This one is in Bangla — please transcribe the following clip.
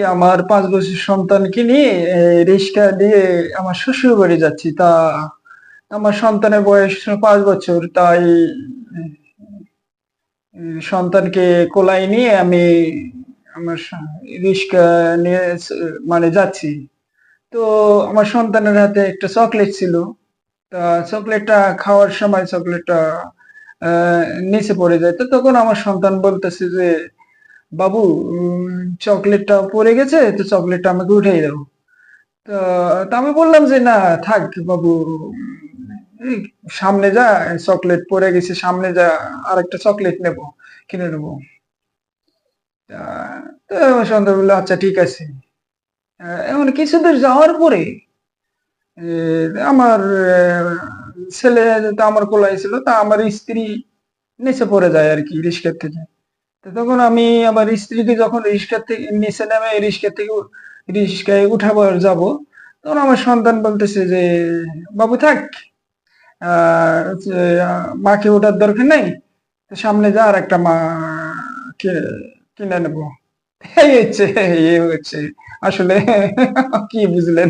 আমার ৫ বছর সন্তানকে নিয়ে রিক্সা দিয়ে আমার শ্বশুর বাড়ি যাচ্ছি। তা আমার সন্তানের বয়স ৫ বছর। তাই সন্তানকে কোলায় নিয়ে আমি আমার রিক্সা নিয়ে মানে যাচ্ছি। তো আমার সন্তানের হাতে একটা চকলেট ছিল। তা চকলেটটা খাওয়ার সময় চকলেটটা আ নিচে পড়ে যায়। তো তখন আমার সন্তান বলতেছে যে, "বাবু, চকলেটটা পড়ে গেছে, তো চকলেটটা আমাকে উঠাই দাও।" তো তো আমি বললাম যে, "না থাক বাবু, এই সামনে যা, চকলেট পড়ে গেছে, সামনে যা, আরেকটা চকলেট নেবো, কিনে নেবো।" তা তো আমার সন্তান বলল, "আচ্ছা ঠিক আছে।" এখন কিছুদূর যাওয়ার পরে আমার ছেলে তো আমার কোলায় ছিল। তা আমার স্ত্রী নিচে পড়ে যায় আরকি রিস্কার থেকে। তো তখন আমি আমার স্ত্রীকে যখন রিস্কার থেকে নিচে নামে রিস্কায় উঠাবার যাবো, তখন আমার সন্তান বলতেছে যে, "বাবু থাক, আ হচ্ছে মাকে ওঠার দরকার নাই। তো সামনে যা আরেকটা মা কে কিনে নেবো।" এই হচ্ছে আসলে কি বুঝলেন?